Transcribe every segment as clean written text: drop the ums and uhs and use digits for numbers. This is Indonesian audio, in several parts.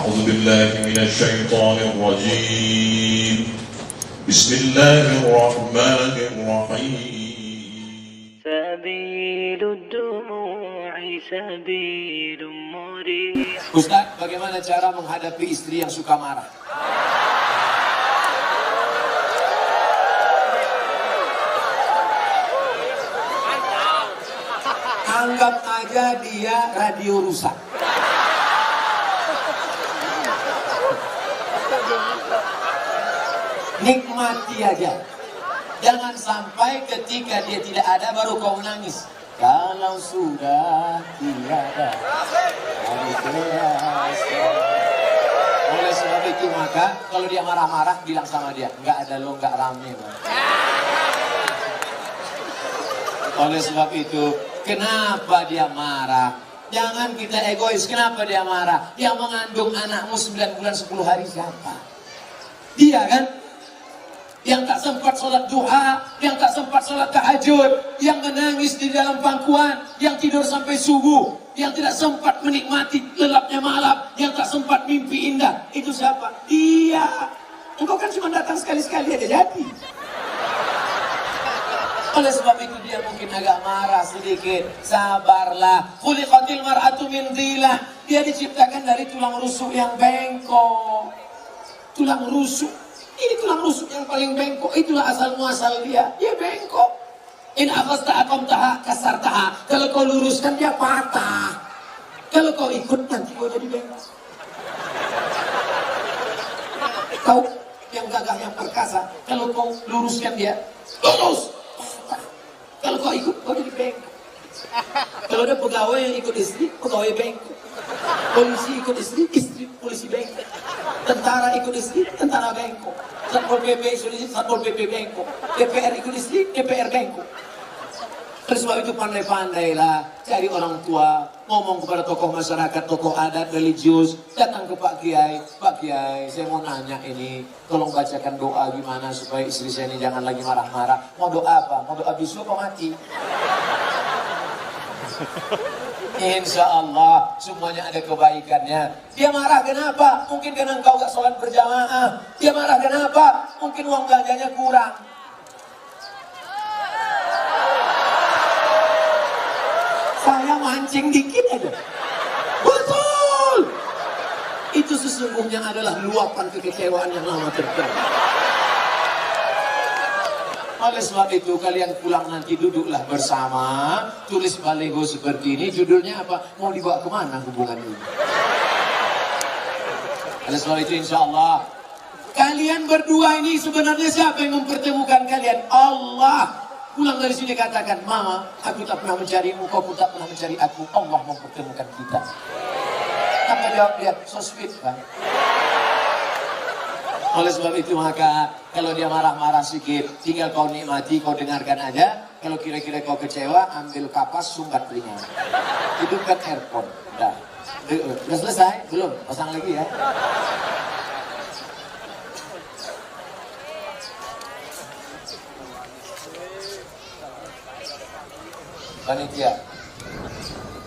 أعوذ بالله من الشيطان الرجيم بسم الله الرحمن الرحيم سبيل الدموع سبيل مريح. Ustaz, bagaimana cara menghadapi istri yang suka marah? Anggap aja dia radio rusak. Nikmati aja. Jangan sampai ketika dia tidak ada baru kau menangis. Kalau sudah tiada hari biasa. Oleh sebab itu maka kalau dia marah-marah bilang sama dia, nggak ada lo nggak rame bang. Oleh sebab itu kenapa dia marah? Jangan kita egois. Kenapa dia marah? Yang mengandung anakmu 9 bulan 10 hari siapa? Dia kan? Yang tak sempat sholat duha, yang tak sempat sholat tahajud, yang menangis di dalam pangkuan, yang tidur sampai subuh, yang tidak sempat menikmati lelapnya malam, yang tak sempat mimpi indah. Itu siapa? Dia. Engkau kan cuma datang sekali-sekali aja jadi. Oleh sebab itu dia mungkin agak marah sedikit. Sabarlah. Khuliqatil mar'atu min dhilah. Dia diciptakan dari tulang rusuk yang bengkok. Tulang rusuk. Ini tulang rusuk yang paling bengkok. Itulah asal muasal dia. Dia bengkok. In akhasta aqamtaha kasartaha. Kalau kau luruskan dia patah. Kalau kau ikut nanti kau jadi bengkok. Kau yang gagah yang perkasa. Kalau kau luruskan dia lurus. Kalau kau ikut, kau jadi bengkok. Kalau ada pegawai yang ikut istri, pegawai bengkok. Polisi ikut istri, istri polisi bengkok. Tentara ikut istri, tentara bengkok. Satpol PP ikut istri, Satpol PP bengkok. DPR ikut istri, DPR bengkok. Oleh sebab itu pandai-pandailah cari orang tua, ngomong kepada tokoh masyarakat, tokoh adat, religius, datang ke Pak Kiai. Pak Kiai, saya mau nanya ini, tolong bacakan doa gimana supaya istri saya ini jangan lagi marah-marah. Mau doa apa? Mau doa bisu apa mati? Insya Allah semuanya ada kebaikannya. Dia marah kenapa? Mungkin karena engkau gak sholat berjamaah. Dia marah kenapa? Mungkin uang belanjanya kurang. Saya mancing dikit aja. Betul. Itu sesungguhnya adalah luapan kekecewaan yang lama terjadi. Oleh sebab itu kalian pulang nanti duduklah bersama, tulis baliho seperti ini, judulnya apa? Mau dibawa kemana hubungan ini? Oleh sebab itu insya Allah kalian berdua ini sebenarnya siapa yang mempertemukan kalian? Allah. Pulang dari sini katakan, Mama, aku tak pernah mencarimu, kau pun tak pernah mencari aku. Allah mempertemukan kita. Apa jawab dia? So sweet kan? Oleh sebab itu maka kalau dia marah-marah sedikit, tinggal kau nikmati, kau dengarkan aja. Kalau kira-kira kau kecewa, ambil kapas, sumbat telinga. Hidupkan earphone. Udah selesai? Belum? Pasang lagi ya. Panitia,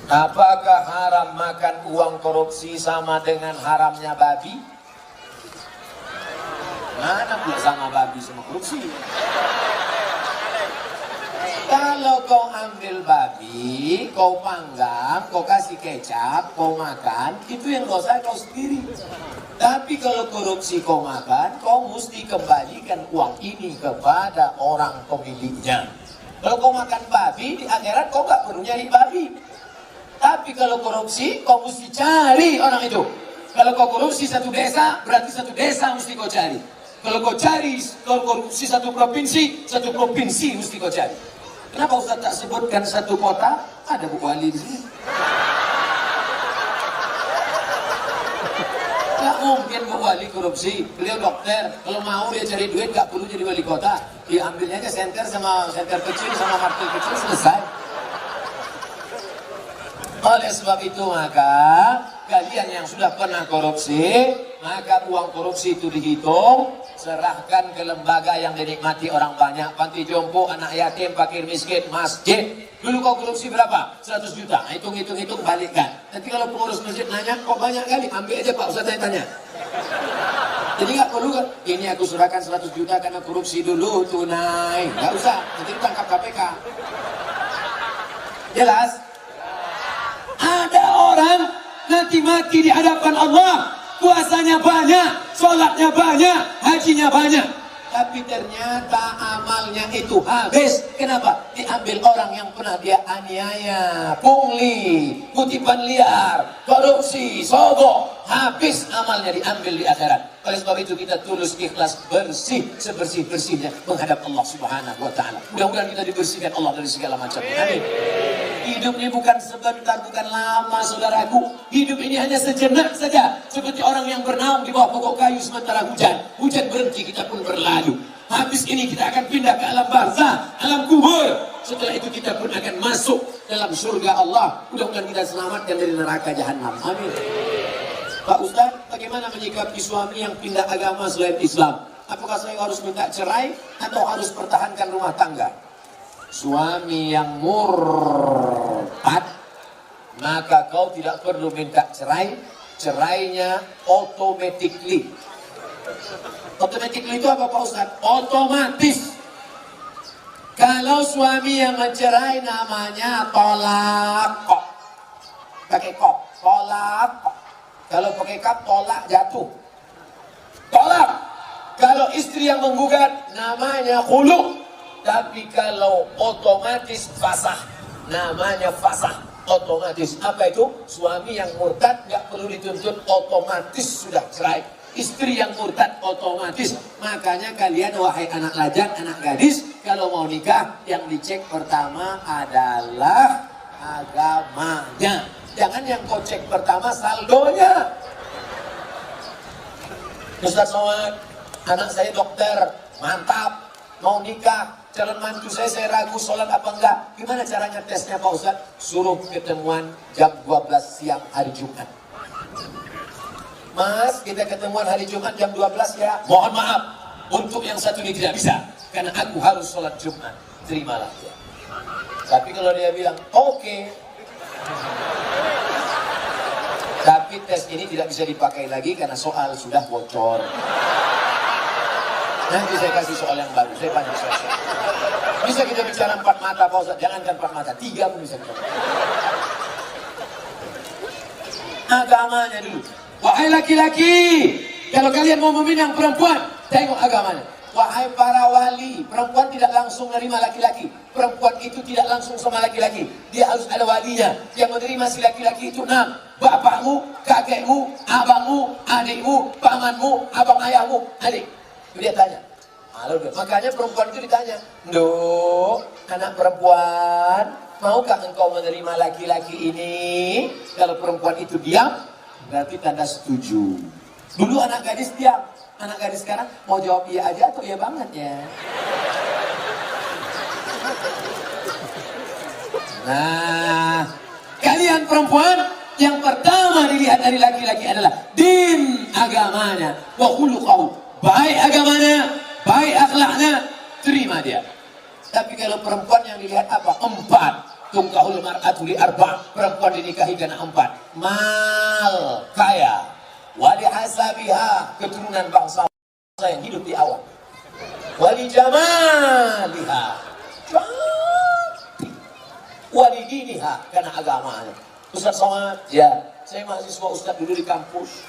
apakah haram makan uang korupsi sama dengan haramnya babi? Mana pula sama babi sama korupsi? Kalau kau ambil babi, kau panggang, kau kasih kecap, kau makan, itu yang dosa kau sendiri. Tapi kalau korupsi kau makan, kau mesti kembalikan uang ini kepada orang pemiliknya. Kalau kau makan babi, di akhirat kau gak perlu nyari babi. Tapi kalau korupsi, kau mesti cari orang itu. Kalau kau korupsi satu desa, berarti satu desa mesti kau cari. Kalau kau cari, kalau korupsi satu provinsi mesti kau cari. Kenapa Ustaz tak sebutkan satu kota? Ada Bu Wali di sini. Gak mungkin Bu Wali korupsi. Beliau dokter. Kalau mau dia cari duit, gak perlu jadi wali kota. Dia ambilnya aja senter sama senter kecil sama martil kecil, selesai. Oleh sebab itu maka kalian yang sudah pernah korupsi, maka uang korupsi itu dihitung, serahkan ke lembaga yang dinikmati orang banyak, panti jompo, anak yatim, fakir miskin, masjid. Dulu kau korupsi berapa? 100 juta. Hitung, balikkan. Nanti kalau pengurus masjid nanya, kok banyak kali? Ambil aja Pak Ustaz tanya. Jadi nggak perlu kan? Ini aku serahkan 100 juta karena korupsi dulu, tunai. Nggak usah, nanti ditangkap KPK. Jelas? Ada orang nanti mati di hadapan Allah, puasanya banyak, sholatnya banyak, hajinya banyak, tapi ternyata amalnya itu habis. Kenapa? Diambil orang yang pernah dia aniaya, pungli, kutipan liar, korupsi, sogok. Habis amalnya, diambil di akhirat. Oleh sebab itu kita tulus, ikhlas, bersih, sebersih-bersihnya menghadap Allah Subhanahu wa ta'ala. Mudah-mudahan kita dibersihkan Allah dari segala macam. Amin. Hidup ini bukan sebentar, bukan lama, saudaraku. Hidup ini hanya sejenak saja. Seperti orang yang bernaung di bawah pokok kayu sementara hujan. Hujan berhenti, kita pun berlalu. Habis ini kita akan pindah ke alam barzah, alam kubur. Setelah itu kita pun akan masuk dalam surga Allah. Mudah-mudahan kita selamatkan dari neraka jahanam. Amin. Pak Ustaz, bagaimana menyikapi suami yang pindah agama selain Islam? Apakah saya harus minta cerai atau harus pertahankan rumah tangga? Suami yang murtad, maka kau tidak perlu minta cerai. Cerainya automatically. Automatically itu apa Pak Ustaz? Otomatis. Kalau suami yang mencerai namanya tolak kok. Pakai kok, tolak kok. Kalau pakai kap, tolak jatuh. Tolak. Kalau istri yang menggugat namanya khulu. Tapi kalau otomatis fasah, namanya fasah otomatis. Apa itu? Suami yang murtad nggak perlu dituntut, otomatis sudah cerai. Istri yang murtad otomatis. Makanya kalian wahai anak lajang, anak gadis, kalau mau nikah yang dicek pertama adalah agamanya. Jangan yang kau cek pertama saldonya. Ustaz Somad, anak saya dokter, mantap, mau nikah. Calon mantu saya ragu sholat apa enggak. Gimana caranya tesnya Pak Ustaz? Suruh ketemuan jam 12 siang hari Jumat. Mas, kita ketemuan hari Jumat jam 12 ya. Mohon maaf, untuk yang satu ini tidak bisa. Karena aku harus sholat Jumat. Terimalah ya. Tapi kalau dia bilang, oke. Tapi tes ini tidak bisa dipakai lagi karena soal sudah bocor. Nanti saya kasih soal yang baru, saya banyak soal. Bisa kita bicara 4 mata Pak Ustaz, jangankan 4 mata, 3 pun bisa kita. Agamanya dulu. Wahai laki-laki, kalau kalian mau meminang perempuan, tengok agamanya. Wahai para wali, perempuan tidak langsung menerima laki-laki. Perempuan itu tidak langsung sama laki-laki. Dia harus ada walinya yang menerima si laki-laki itu 6. Bapakmu, kakekmu, abangmu, adikmu, pamanmu, abang ayahmu, adik. Dia tanya. Makanya perempuan itu ditanya, "Nduk, anak perempuan, maukah engkau menerima laki-laki ini?" Kalau perempuan itu diam, berarti tanda setuju. Dulu anak gadis diam. Anak gadis sekarang mau jawab iya aja atau iya banget ya. Nah, kalian perempuan, yang pertama dilihat dari laki-laki adalah din, agamanya, wa khuluquhu, baik agamanya, baik akhlaknya, terima dia. Tapi kalau perempuan yang dilihat apa? 4. Tungkahul mar'atu li 4. Perempuan dinikahi karena 4. Mal, kaya. Wali hasabiha, keturunan bangsa yang hidup di awan. Wali jamaliha, cantik. Wali diniha, karena agamanya. Ustaz Somad, ya, saya mahasiswa Ustaz dulu di kampus.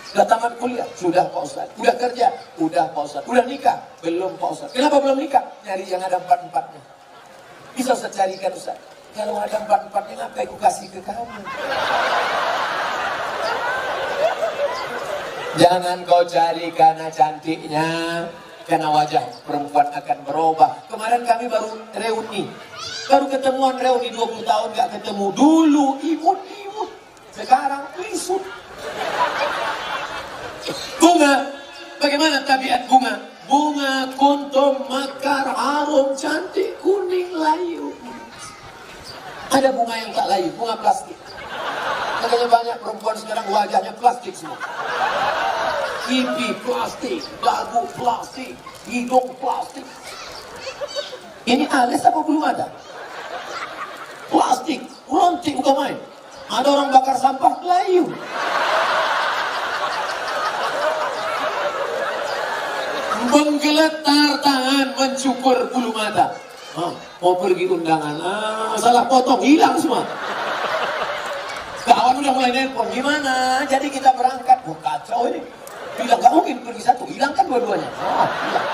Sudah tamat kuliah? Sudah Pak Ustaz. Udah kerja? Udah Pak Ustaz. Udah nikah? Belum Pak Ustaz. Kenapa belum nikah? Nyari yang ada 4-4-nya. Bisa Ustaz carikan Ustaz. Kalau ada 4-4-nya, ngapain aku kasih ke kamu? Jangan kau cari karena cantiknya, karena wajah perempuan akan berubah. Kemarin kami baru reuni, baru ketemuan reuni 20 tahun gak ketemu. Dulu imut-imut, sekarang lisut. Bunga, bagaimana tabiat bunga? Bunga kuntum makar harum, cantik, kuning, layu. Ada bunga yang tak layu, bunga plastik. Makanya banyak perempuan sekarang wajahnya plastik semua. Pipi plastik, dagu plastik, hidung plastik. Ini alis apa belum ada? Plastik, lontik bukan main. Ada orang bakar sampah layu. Menggeletar tangan, mencukur bulu mata. Mau pergi undangan, salah potong, hilang semua. Kawan udah mulai nelpon, gimana? Jadi kita berangkat, kacau ini. Bilang gak mungkin pergi satu, hilangkan dua-duanya. Hilang.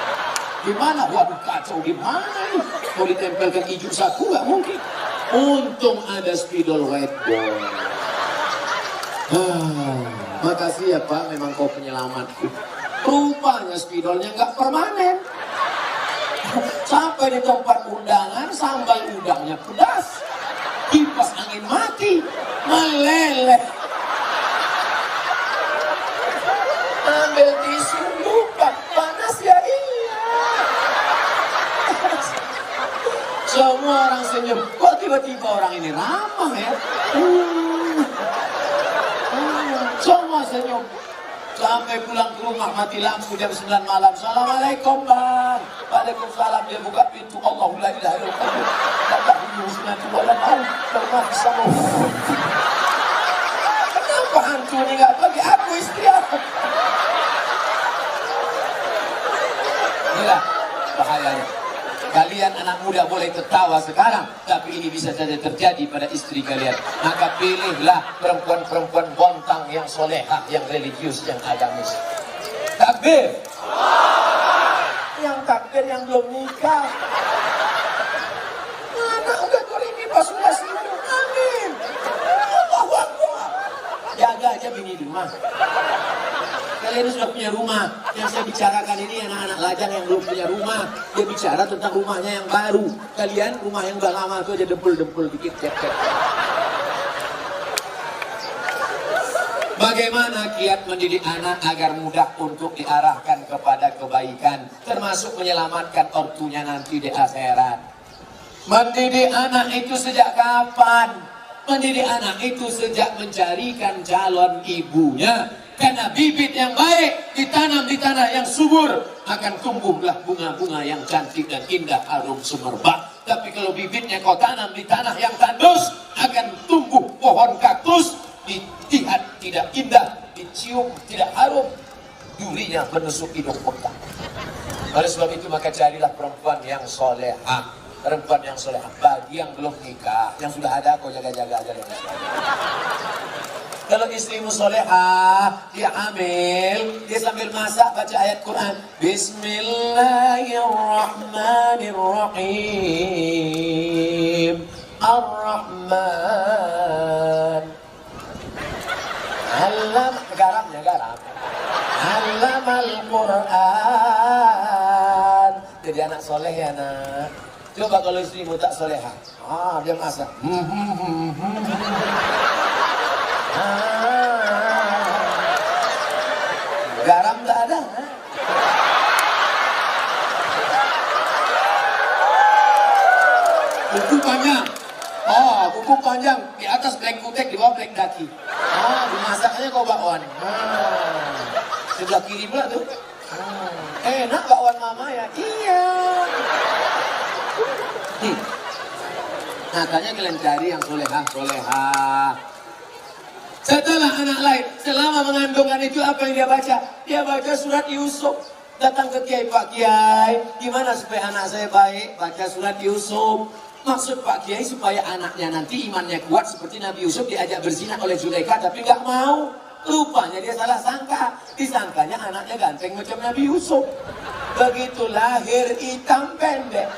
Gimana? Waduh kacau, gimana ini? Mau ditempelkan hijau satu gak mungkin. Untung ada spidol red boy. Makasih ya Pak, memang kau penyelamatku. Rupanya spidolnya nggak permanen. Sampai di tempat undangan, sambal udangnya pedas, kipas angin mati, meleleh. Ambil tisu, lupa, panas ya iya. Semua orang senyum, kok tiba-tiba orang ini ramah ya? Semua senyum. Sampai pulang ke rumah mati lampu jam 9 malam. Assalamualaikum bang. Waalaikumsalam. Dia buka pintu. Allahu la ilaha illallah. Kenapa hantu ini gak bagi aku istri aku? Inilah bahayanya. Kalian anak muda boleh tertawa sekarang, tapi ini bisa saja terjadi pada istri kalian. Maka pilihlah perempuan-perempuan bontang yang solehah, yang religius, yang agamis. Takbir. Yang takbir yang belum nikah. Anak udah ini pas sudah sini. Amin. Allahu Akbar. Jaga aja bini di rumah. Kalian sudah punya rumah. Yang saya bicarakan ini anak-anak lajang yang belum punya rumah. Dia bicara tentang rumahnya yang baru. Kalian rumah yang udah lama itu aja dempul-dempul dikit. Cek. Bagaimana kiat mendidik anak agar mudah untuk diarahkan kepada kebaikan, termasuk menyelamatkan ortunya nanti di akhirat. Mendidik anak itu sejak kapan? Mendidik anak itu sejak mencarikan calon ibunya. Karena bibit yang baik ditanam di tanah yang subur, akan tumbuhlah bunga-bunga yang cantik dan indah harum semerbak. Tapi kalau bibitnya kau tanam di tanah yang tandus, akan tumbuh pohon kaktus, dilihat tidak indah, dicium tidak harum, durinya menusuk hidung bekak. Oleh sebab itu maka carilah perempuan yang solehah. Perempuan yang solehah. Bagi yang belum nikah, yang sudah ada kau jaga-jaga aja. Kalau istrimu solehah, dia hamil, dia sambil masak baca ayat Quran. Bismillahirrahmanirrahim. Ar-Rahman. Garam. Allamal Quran. Jadi anak soleh ya nak. Coba kalau istrimu tak solehah, dia masak. Garam tak ada. Kuku panjang. Kuku panjang. Di atas black kutek, di bawah black daki. Dimasaknya kau bakwan. Sebelah kiri pula tuh. Enak bakwan mama ya? Iya. Makanya kalian cari yang solehah. Setelah anak lain, selama mengandungkan itu apa yang dia baca? Dia baca surat Yusuf. Datang ke Kiai, Pak Kiai, gimana supaya anak saya baik? Baca surat Yusuf. Maksud Pak Kiai supaya anaknya nanti imannya kuat seperti Nabi Yusuf diajak berzina oleh Zulaikha tapi gak mau. Rupanya dia salah sangka. Disangkanya anaknya ganteng macam Nabi Yusuf. Begitu lahir hitam pendek.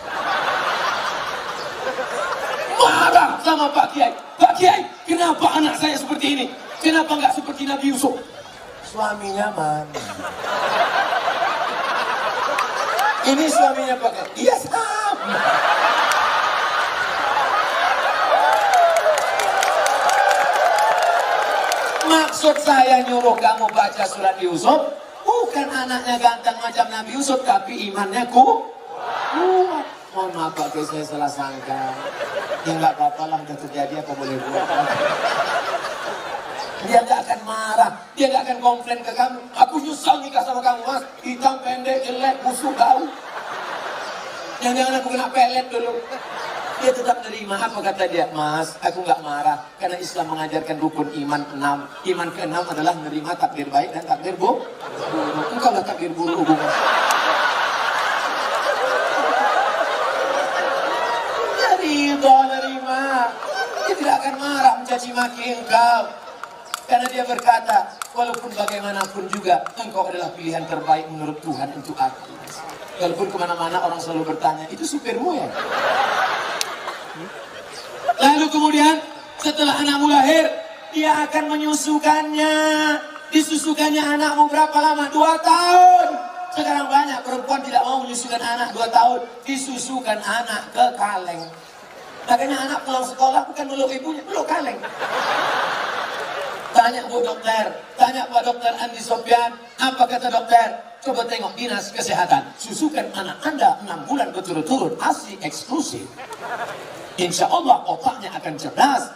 Marah sama Pak Kiai. Pak Kiai, kenapa anak saya seperti ini? Kenapa nggak seperti Nabi Yusuf? Suaminya mana? Ini suaminya Pak Kiai. Iya sama. Maksud saya nyuruh kamu baca surat Yusuf, bukan anaknya ganteng macam Nabi Yusuf, tapi imannya kuat. Mohon maaf Pak Kiai, saya salah sangka. Ya nggak apa-apa lah, udah terjadi apa boleh buat. Dia nggak akan marah, dia nggak akan komplain ke kamu. Aku nyesal nikah sama kamu, Mas. Hitam, pendek, jelek, busuk, bau. Jangan-jangan aku kena pelet dulu. Dia tetap nerima. Apa kata dia? Mas, aku nggak marah karena Islam mengajarkan rukun iman 6. Iman ke-6 adalah menerima takdir baik dan takdir buruk. Engkau lah takdir buruk, hubungan. Jadi itu nerima. Dia tidak akan marah mencaci maki engkau. Karena dia berkata, walaupun bagaimanapun juga, engkau adalah pilihan terbaik menurut Tuhan untuk aku. Walaupun kemana-mana orang selalu bertanya, itu supirmu ya? Lalu kemudian, setelah anakmu lahir, dia akan menyusukannya. Disusukannya anakmu berapa lama? 2 tahun. Sekarang banyak perempuan tidak mau menyusukan anak 2 tahun. Disusukan anak ke kaleng. Makanya anak pulang sekolah bukan meluk ibunya, meluk kaleng. Tanya Bu Dokter, tanya Pak Dokter Andi Sofyan, apa kata dokter? Coba tengok dinas kesehatan, susukan anak Anda 6 bulan berturut-turut, ASI eksklusif. Insya Allah otaknya akan cerdas,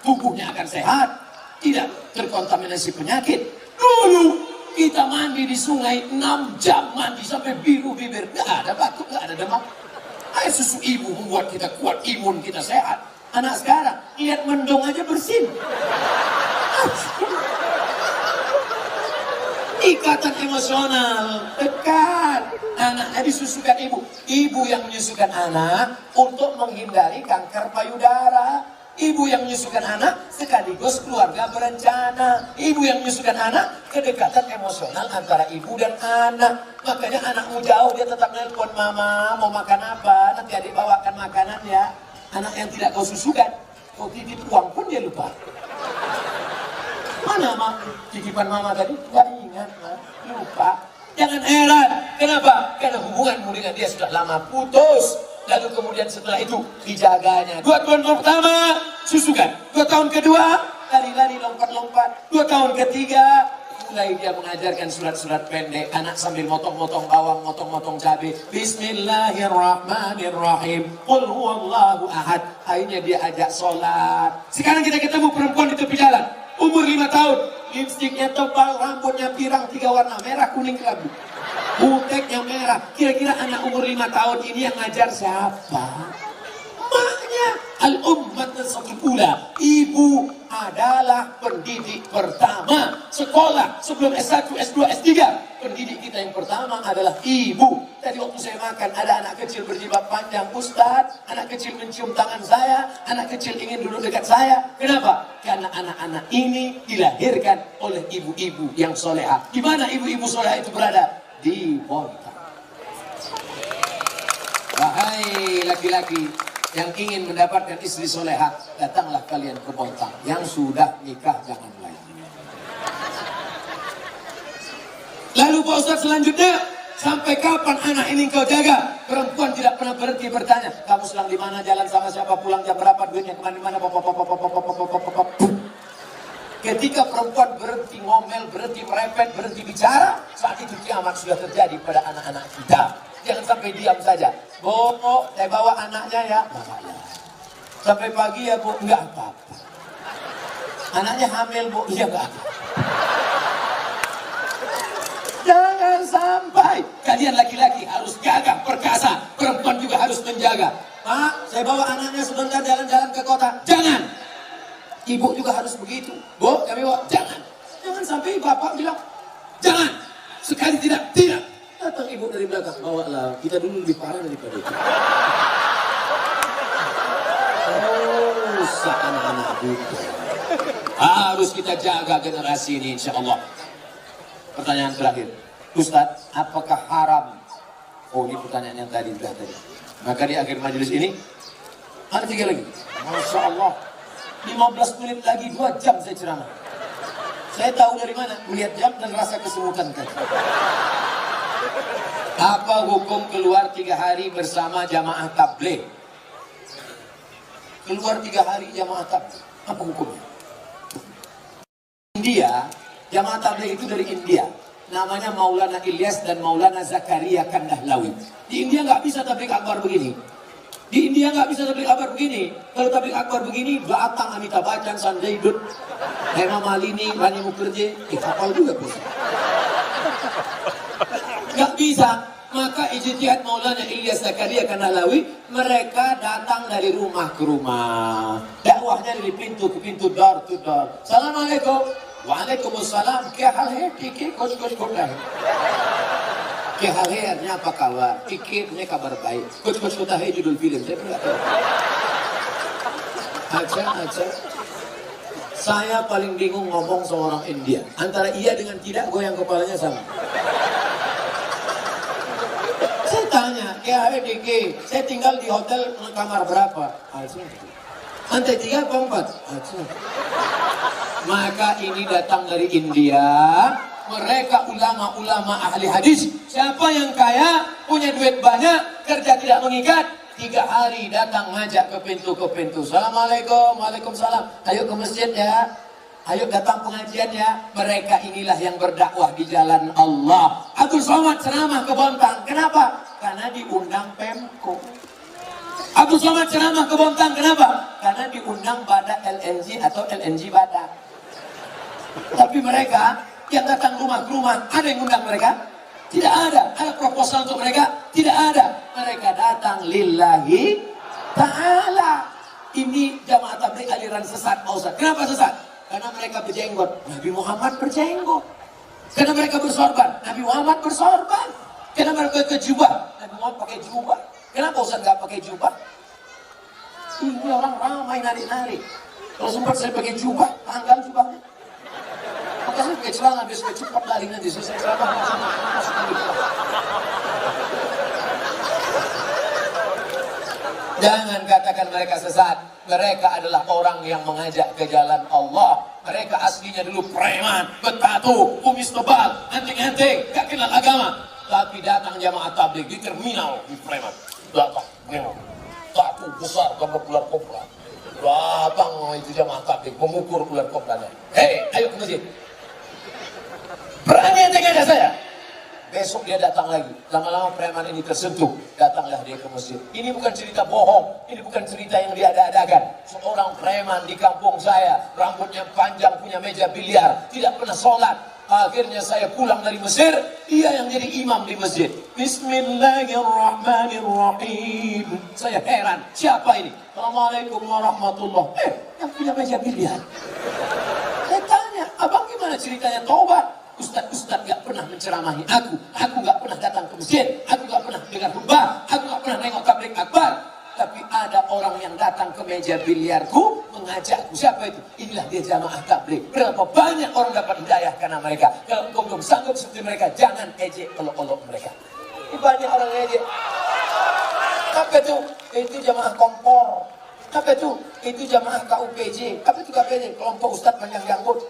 tubuhnya akan sehat, tidak terkontaminasi penyakit. Dulu kita mandi di sungai 6 jam, mandi sampai biru bibir, gak ada batuk, gak ada demam. Air susu ibu membuat kita kuat, imun kita sehat. Anak sekarang, lihat mendung aja bersin. Ikatan emosional dekat. Anaknya disusukan ibu. Ibu yang menyusukan anak untuk menghindari kanker payudara. Ibu yang menyusukan anak sekaligus keluarga berencana. Ibu yang menyusukan anak kedekatan emosional antara ibu dan anak. Makanya anakmu jauh dia tetap nelpon, mama mau makan apa, nanti adik bawakan makanan ya. Anak yang tidak kau susukan, kau titip uang pun dia lupa. Mana mak titipan mama tadi? Gak ingat, lupa. Jangan heran, kenapa? Karena hubunganmu dengan dia sudah lama putus. Lalu kemudian setelah itu dijaganya. 2 tahun pertama susukan, 2 tahun kedua lari-lari lompat-lompat, 2 tahun ketiga mulai dia mengajarkan surat-surat pendek. Anak sambil motong-motong bawang, motong-motong cabai. Bismillahirrahmanirrahim. Qul huwallahu ahad. Akhirnya dia ajak sholat. Sekarang kita ketemu perempuan di tepi jalan, umur 5 tahun, lipstiknya tebal, rambutnya pirang 3 warna, merah, kuning, kelabu, buteknya merah. Kira-kira anak umur 5 tahun ini yang ngajar siapa? Maknya al-ummat as-sakifula. Ibu adalah pendidik pertama. Sekolah sebelum S1, S2, S3, pendidik kita yang pertama adalah ibu. Tadi waktu saya makan ada anak kecil berjilbab panjang, Ustaz, anak kecil mencium tangan saya, anak kecil ingin duduk dekat saya. Kenapa? Karena anak-anak ini dilahirkan oleh ibu-ibu yang soleha. Di mana ibu-ibu soleha itu berada? Di Bontang. Wahai laki-laki yang ingin mendapatkan istri soleha, datanglah kalian ke Bontang. Yang sudah nikah jangan lagi. Lalu Pak Ustaz selanjutnya, sampai kapan anak ini kau jaga? Perempuan tidak pernah berhenti bertanya, kamu sedang di mana, jalan sama siapa, pulang jam berapa, duitnya kemana-mana. Ketika perempuan berhenti ngomel, berhenti merepet, berhenti bicara, saat itu kiamat sudah terjadi pada anak-anak kita. Jangan sampai diam saja. Bu, saya bawa anaknya ya. Sampai pagi ya Bu, enggak apa-apa. Anaknya hamil Bu, iya enggak apa-apa. Jangan sampai. Kalian laki-laki harus gagah, perkasa. Perempuan juga harus menjaga. Pak, saya bawa anaknya sebentar jalan-jalan ke kota. Jangan. Ibu juga harus begitu. Bu, kami bawa. Jangan. Jangan sampai bapak bilang, jangan. Sekali tidak, tidak. Datang ibu dari belakang, bawalah. Kita dulu lebih parah daripada itu. Rusak anak-anak kita. Harus kita jaga generasi ini, insya Allah. Pertanyaan terakhir, Ustadz, apakah haram? Oh, ini pertanyaan yang tadi sudah tadi. Maka di akhir majelis ini ada 3 lagi. Masya Allah, 15 menit lagi 2 jam saya ceramah. Saya tahu dari mana? Melihat jam dan rasa kesemutan tadi. Apa hukum keluar 3 hari bersama jamaah tabligh? Keluar 3 hari jamaah tabligh, apa hukumnya? India, jamaah tabligh itu dari India. Namanya Maulana Ilyas dan Maulana Zakaria Kandahlawi. Di India nggak bisa tabligh akbar begini. Di India nggak bisa tabligh akbar begini. Kalau tabligh akbar begini, datang Amitabh Bachchan, Sanjay Dutt, Hema Malini, Rani Mukherjee, hafal juga bos. Nggak bisa. Maka ijtihad Maulana Ilyas Zakaria Kanalawi, mereka datang dari rumah ke rumah. Dakwahnya dari pintu ke pintu, door to door. Assalamualaikum. Waalaikumsalam. Kya hal hai? ठीक है कुछ कुछ होता है. Kya hal hai artinya apa kabar? Pikirnya kabar baik. Kuch kuch hota hai judul film. Saya nggak tahu. Aja. Saya paling bingung ngomong sama orang India. Antara iya dengan tidak, goyang kepalanya sama. Saya tanya, kya hai dike? Saya tinggal di hotel kamar berapa? Aja. Lantai 3 apa 4? Aja. Maka ini datang dari India. Mereka ulama-ulama ahli hadis. Siapa yang kaya, punya duit banyak, kerja tidak mengikat, 3 hari datang ngajak ke pintu. Assalamualaikum, waalaikumsalam. Ayo ke masjid ya. Ayo datang pengajian ya. Mereka inilah yang berdakwah di jalan Allah. Abdul Somad ceramah ke Bontang. Kenapa? Karena diundang Pemko. Abdul Somad ceramah ke Bontang. Kenapa? Karena diundang Badak LNG atau LNG Badak. Tapi mereka yang datang rumah ke rumah, ada yang undang mereka? Tidak ada. Ada proposal untuk mereka? Tidak ada. Mereka datang lillahi ta'ala. Ini jamaah tabligh aliran sesat, Pak Ustaz. Kenapa sesat? Karena mereka berjenggot. Nabi Muhammad berjenggot. Karena mereka bersorban. Nabi Muhammad bersorban. Karena mereka pakai jubah. Nabi Muhammad pakai jubah. Kenapa Ustaz nggak pakai jubah? Ini orang ramai nari-nari. Kalau sempat saya pakai jubah, tanggal jubahnya. Maka saya pakai celana, biar supaya cepat lari nanti. Saya celana masuk lagi. Jangan katakan mereka sesat. Mereka adalah orang yang mengajak ke jalan Allah. Mereka aslinya dulu preman, bertatu, kumis tebal, anting-anting, gak kenal agama. Tapi datang jamaah tabligh di terminal di preman. Datang, memang. Tatu besar, gambar ular kobra. Datang itu jamaah tabligh, mengukur ular kobranya. Hei, ayo ke masjid. Berani ente ngajak saya? Besok dia datang lagi. Lama-lama preman ini tersentuh. Datanglah dia ke masjid. Ini bukan cerita bohong. Ini bukan cerita yang diada-adakan. Seorang preman di kampung saya, rambutnya panjang, punya meja biliar, tidak pernah sholat. Akhirnya saya pulang dari Mesir, dia yang jadi imam di masjid. Bismillahirrahmanirrahim. Saya heran, siapa ini? Assalamualaikum warahmatullahi. Yang punya meja biliar. Saya tanya, abang gimana ceritanya taubat? Ustadz gak pernah menceramahi aku gak pernah datang ke masjid, aku gak pernah dengar khutbah, aku gak pernah nengok tabligh akbar. Tapi ada orang yang datang ke meja biliarku mengajakku. Siapa itu? Inilah dia jamaah tabligh. Berapa banyak orang dapat hidayah karena mereka. Kalau engkau belum sanggup seperti mereka, jangan ejek olok-olok mereka. Ini banyak orang ejek. Apa itu? Itu jamaah kompor. Apa itu? Itu jamaah KUPJ. Apa itu KUPJ? Kelompok Ustadz panjang janggut.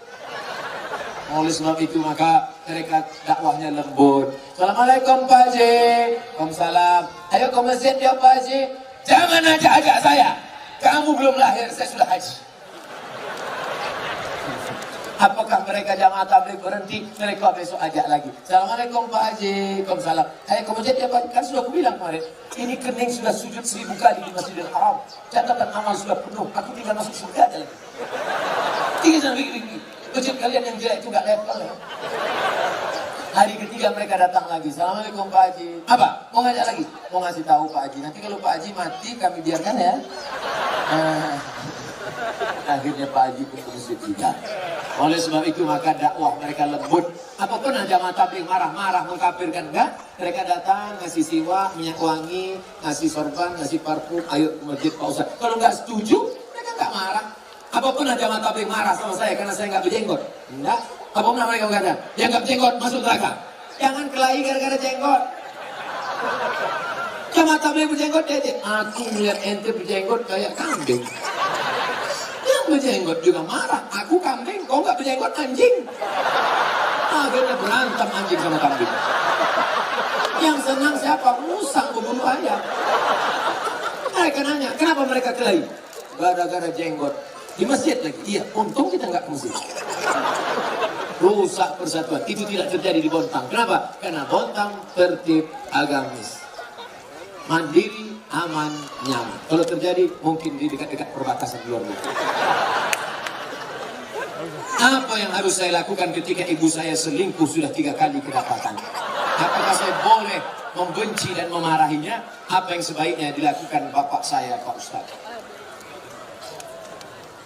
Oleh sebab itu maka mereka dakwahnya lembut. Assalamualaikum Pak Haji. Waalaikumsalam. Ayo ke masjid ya Pak Haji. Jangan ajak-ajak saya. Kamu belum lahir, saya sudah haji. Apakah mereka jamaah tabligh berhenti? Mereka besok ajak lagi. Assalamualaikum Pak Haji. Waalaikumsalam. Ayo ke masjid ya Pak Haji. Kan sudah aku bilang kemarin. Ini kening sudah sujud 1000 kali di Masjidil Haram. Catatan amal sudah penuh. Aku tinggal masuk surga aja lagi. Tinggal sampai masjid kalian yang jelek itu gak level ya. Hari ketiga mereka datang lagi. Assalamualaikum Pak Haji. Apa? Mau ngajak lagi? Mau ngasih tahu Pak Haji. Nanti kalau Pak Haji mati kami biarkan ya. Akhirnya Pak Haji pun ke masjid juga. Oleh sebab itu maka dakwah mereka lembut. Apa pernah jamaah tabligh marah-marah mengkafirkan? Enggak. Mereka datang ngasih siwak, minyak wangi, ngasih sorban, ngasih parfum. Ayo ke masjid Pak Ustaz. Kalau nggak setuju mereka nggak marah. Apa pernah jamaah tabligh marah sama saya karena saya nggak berjenggot? Enggak. Apa pernah mereka berkata, yang nggak berjenggot masuk neraka? Jangan kelahi gara-gara jenggot. Jamaah tabligh berjenggot dia. Aku melihat ente berjenggot kayak kambing. Yang berjenggot juga marah. Aku kambing, kau nggak berjenggot anjing. Akhirnya berantem anjing sama kambing. Yang senang siapa? Musang pembunuh ayam. Mereka nanya, kenapa mereka kelahi? Gara-gara jenggot. Di masjid lagi, iya, untung kita nggak ke masjid. Rusak persatuan, itu tidak terjadi di Bontang. Kenapa? Karena Bontang tertib agamis, mandiri, aman, nyaman. Kalau terjadi mungkin di dekat-dekat perbatasan luar negeri. Apa yang harus saya lakukan ketika ibu saya selingkuh sudah 3 kali kedapatan? Apakah saya boleh membenci dan memarahinya? Apa yang sebaiknya dilakukan bapak saya, Pak Ustadz?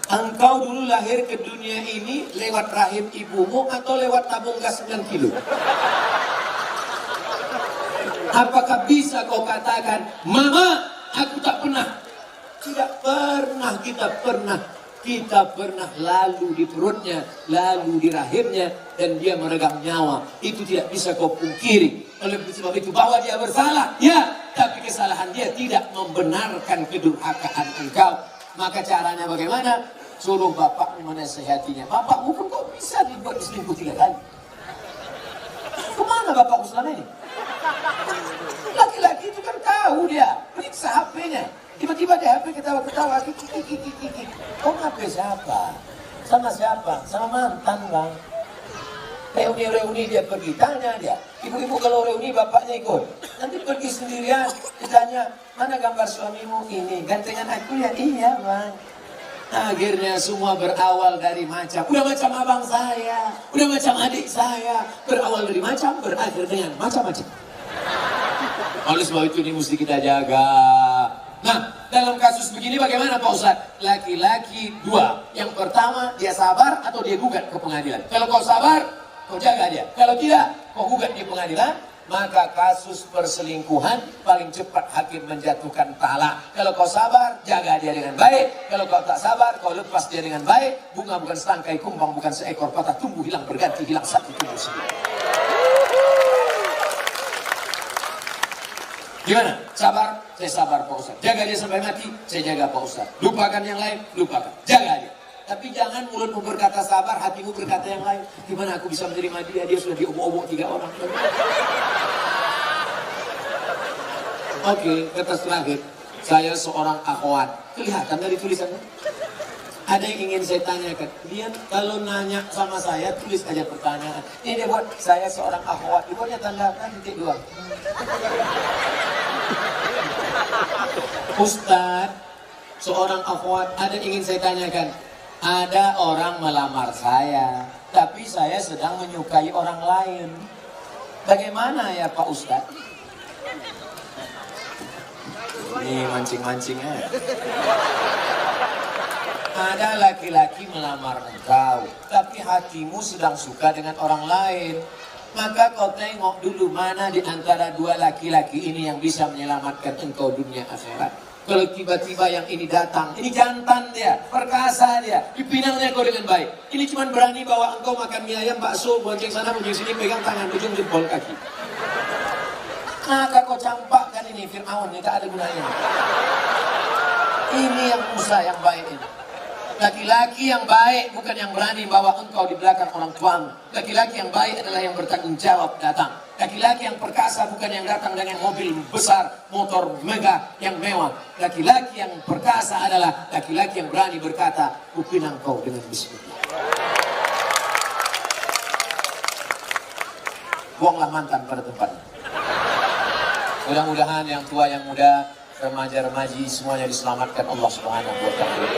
Engkau dulu lahir ke dunia ini lewat rahim ibumu atau lewat tabung gas 9 kilo? Apakah bisa kau katakan, Mama, aku tak pernah? Tidak pernah, kita pernah lalu di perutnya, lalu di rahimnya, dan dia meregang nyawa. Itu tidak bisa kau pungkiri. Oleh sebab itu bahwa dia bersalah, ya, tapi kesalahan dia tidak membenarkan kedurhakaan engkau. Maka caranya bagaimana? Suruh bapakmu menasihatinya. Bapakmu pun kok bisa dibuat selingkuh 3 kali? Kemana bapakmu selama ini? Laki-laki itu kan tahu dia, periksa HP-nya. Tiba-tiba di HP ketawa-ketawa, kiki. Oh, HP siapa? Sama siapa? Sama mantan, Bang. Reuni dia pergi, tanya dia. Ibu-ibu kalau reuni bapaknya ikut. Nanti pergi sendirian, ditanya, mana gambar suamimu ini? Gantengan aku ya? Iya, Bang. Akhirnya semua berawal dari macam. Udah macam abang saya, udah macam adik saya. Berawal dari macam, berakhir dengan macam-macam. Oleh sebab itu ini mesti kita jaga. Nah, dalam kasus begini bagaimana Pak Ustadz? Laki-laki 2. Yang pertama, dia sabar atau dia gugat ke pengadilan. Kalau kau sabar, kau jaga dia. Kalau tidak, kau gugat di pengadilan, maka kasus perselingkuhan paling cepat hakim menjatuhkan talak. Kalau kau sabar, jaga dia dengan baik. Kalau kau tak sabar, kau lepas dia dengan baik. Bunga bukan setangkai kumbang, bukan seekor patah tumbuh hilang berganti, hilang satu tumbuh sendiri. Gimana? Sabar? Saya sabar Pak Ustadz. Jaga dia sampai mati, saya jaga Pak Ustadz. Lupakan yang lain, lupakan. Jaga dia. Tapi jangan mulutmu berkata sabar, hatimu berkata yang lain. Gimana aku bisa menerima dia? Dia sudah diobok-obok 3 orang. Oke, kata terakhir. Saya seorang akhwat. Kelihatan dari tulisannya. Ada yang ingin saya tanyakan. Dia kalau nanya sama saya, tulis aja pertanyaan. Ini dia buat, saya seorang akhwat. Dibuatnya tanda titik 2. Ustadz, seorang akhwat, ada yang ingin saya tanyakan. Ada orang melamar saya, tapi saya sedang menyukai orang lain. Bagaimana ya Pak Ustadz? Ini mancing-mancingnya. Ada laki-laki melamar engkau, tapi hatimu sedang suka dengan orang lain. Maka kau tengok dulu mana di antara 2 laki-laki ini yang bisa menyelamatkan engkau dunia akhirat. Kalau tiba-tiba yang ini datang, ini jantan dia, perkasa dia, dipinangnya kau dengan baik. Ini cuma berani bawa engkau makan mie ayam, bakso, bonceng sana, bonceng sini, pegang tangan, ujung jempol kaki. Maka kau campakkan ini, Fir'aun, ini tak ada gunanya. Ini yang Musa yang baik ini. Laki-laki yang baik bukan yang berani bawa engkau di belakang orang tuamu. Laki-laki yang baik adalah yang bertanggung jawab datang. Laki-laki yang perkasa bukan yang datang dengan mobil besar, motor megah yang mewah. Laki-laki yang perkasa adalah laki-laki yang berani berkata, kupinang kau dengan bismillah. Buanglah mantan pada tempatnya. Mudah-mudahan yang tua, yang muda, remaja-remaji semuanya diselamatkan Allah Subhanahu wa Ta'ala.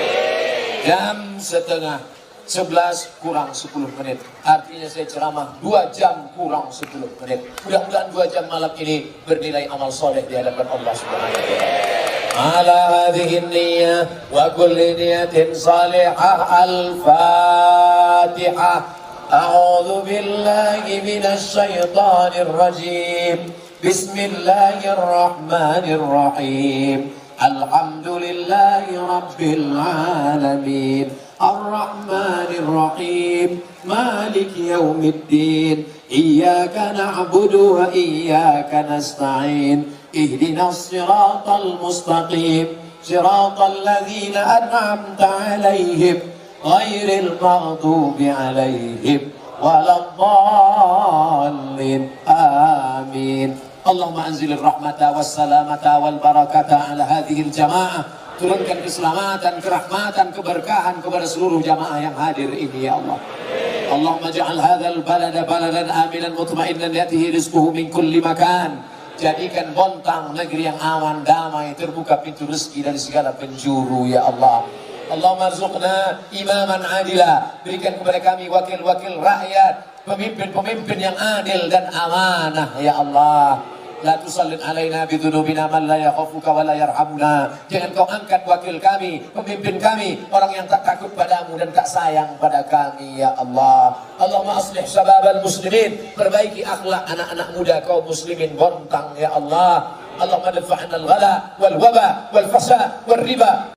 Jam setengah 11 kurang 10 menit. Artinya saya ceramah 2 jam kurang 10 menit. Mudah-mudahan 2 jam malam ini bernilai amal soleh di hadapan Allah Subhanahu wa Ta'ala. Ala hadhihi niyyah wa kulli niyatin salihah al-Fatihah. A'udzu billahi minasy syaithanir rajim. Bismillahirrahmanirrahim. Alhamdulillahi Rabbil Alamin. Ar-Rahmanir-Rahim. Maliki yaumiddin. Iyaka na'budu wa iyaka nasta'in. Ihdinas siratal mustaqim. Siratal ladzina an'amta 'alaihim ghairil maghdubi 'alaihim waladdallin. Amin. Allahumma anzilir rahmata wassalamata wal barakata ala hadhil jamaah. Turunkan keselamatan, kerahmatan, keberkahan kepada seluruh jamaah yang hadir ini ya Allah. Allahumma ja'al hadzal balada baladan aminan mutma'innan yatihi rizquhu min kulli makan. Jadikan Bontang negeri yang aman, damai, terbuka pintu rezeki dari segala penjuru ya Allah. Allahumma arzuqna imaman adila. Berikan kepada kami wakil-wakil rakyat, pemimpin-pemimpin yang adil dan amanah ya Allah. La tusallit alaina bidhunubina man la yakhafuka wa la yarhamuna. Jangan kau angkat wakil kami, pemimpin kami, orang yang tak takut padamu dan tak sayang pada kami ya Allah. Allahumma aslih syababal muslimin. Perbaiki akhlak anak-anak muda kaum muslimin Bontang ya Allah. Allahumma dafa'na al-ghala wal waba wal fasad wal riba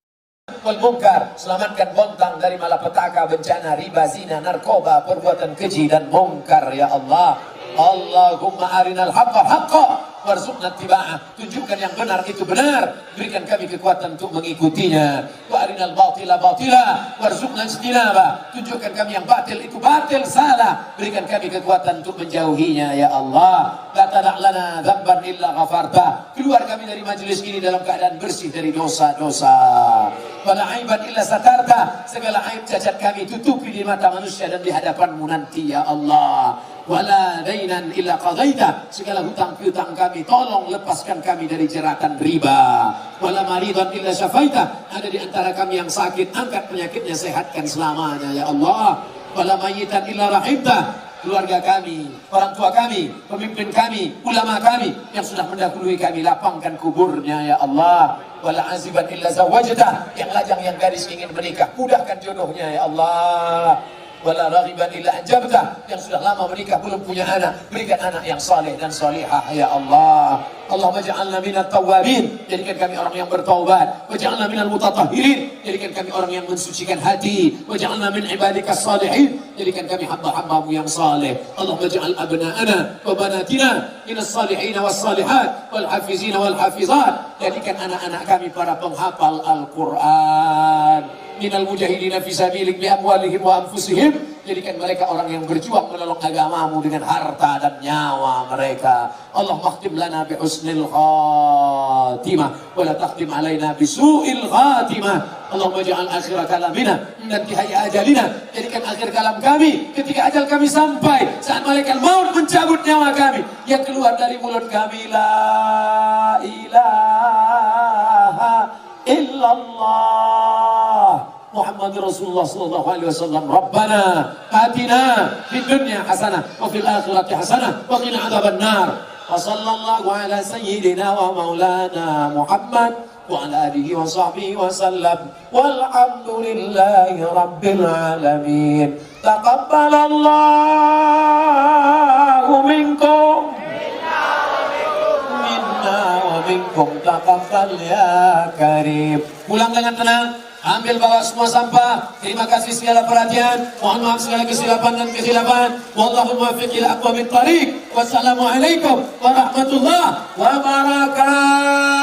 wal munkar. Selamatkan Bontang dari malapetaka, bencana, riba, zina, narkoba, perbuatan keji dan munkar ya Allah. Allahumma arinal haqqa haqqa warzuqna ittiba'ah. Tunjukkan yang benar itu benar, berikan kami kekuatan untuk mengikutinya. Wa arinal batila batila warzuqna ijtinaba. Tunjukkan kami yang batil itu batil, salah, berikan kami kekuatan untuk menjauhinya ya Allah. La tada' lana dzamban illa ghafarta. Keluar kami dari majelis ini dalam keadaan bersih dari dosa-dosa. Wala aiban illa satarta. Segala aib cacat kami tutupi di mata manusia dan di hadapan-Mu nanti ya Allah. Wala dainan illa qadaita. Segala hutang piutang kami tolong lepaskan kami dari jeratan riba. Wala maridan illa syafaita. Ada di antara kami yang sakit, angkat penyakitnya, sehatkan selamanya ya Allah. Wala mayitan illa rahimta. Keluarga kami, orang tua kami, pemimpin kami, ulama kami yang sudah mendahului kami, lapangkan kuburnya ya Allah. Wala aziban illa zawajta. Yang lajang, yang gadis ingin menikah, mudahkan jodohnya ya Allah. Wala raghiban illa anjabta. Yang sudah lama menikah belum punya anak, berikan anak yang saleh dan salihah ya Allah. Allahumma ja'alna minat tawwabin. Jadikan kami orang yang bertaubat. Waj'alna minal mutatahhirin. Jadikan kami orang yang mensucikan hati. Waj'alna min ibadikas salihin. Jadikan kami hamba-hambamu yang saleh. Allahumma ja'al abna'ana wa banatina minas salihin was salihat wal hafizin wal hafizat. Jadikan anak-anak kami para penghafal Al-Quran. Minal mujahidina fi sabilik bi amwalihim wa anfusihim. Jadikan mereka orang yang berjuang menolong agamamu dengan harta dan nyawa mereka. Allah makhtim lana bi husnil khatimah wa la takhtim alaina bi su'il khatimah. Allahumma ja'al akhir kalamina min intihai ajalina. Jadikan akhir kalam kami ketika ajal kami sampai, saat malaikat maut mencabut nyawa kami, yang keluar dari mulut kami la ilaha illallah Muhammad Rasulullah sallallahu alaihi wasallam. Rabbana atina fid dunya hasanah wa fil akhirati hasanah wa qina adzabannar. Wa sallallahu ala sayyidina wa maulana Muhammad wa ala alihi wa sahbihi wa sallam. Walhamdulillahi rabbil alamin. Taqabbalallahu minkum wa minkum taqabbal ya karim. Pulang dengan tenang, ambil bawa semua sampah. Terima kasih segala perhatian. Mohon maaf segala kesilapan dan kesilapan. Wallahu muwaffiq ila aqwamit thariq. Wassalamualaikum warahmatullahi wabarakatuh.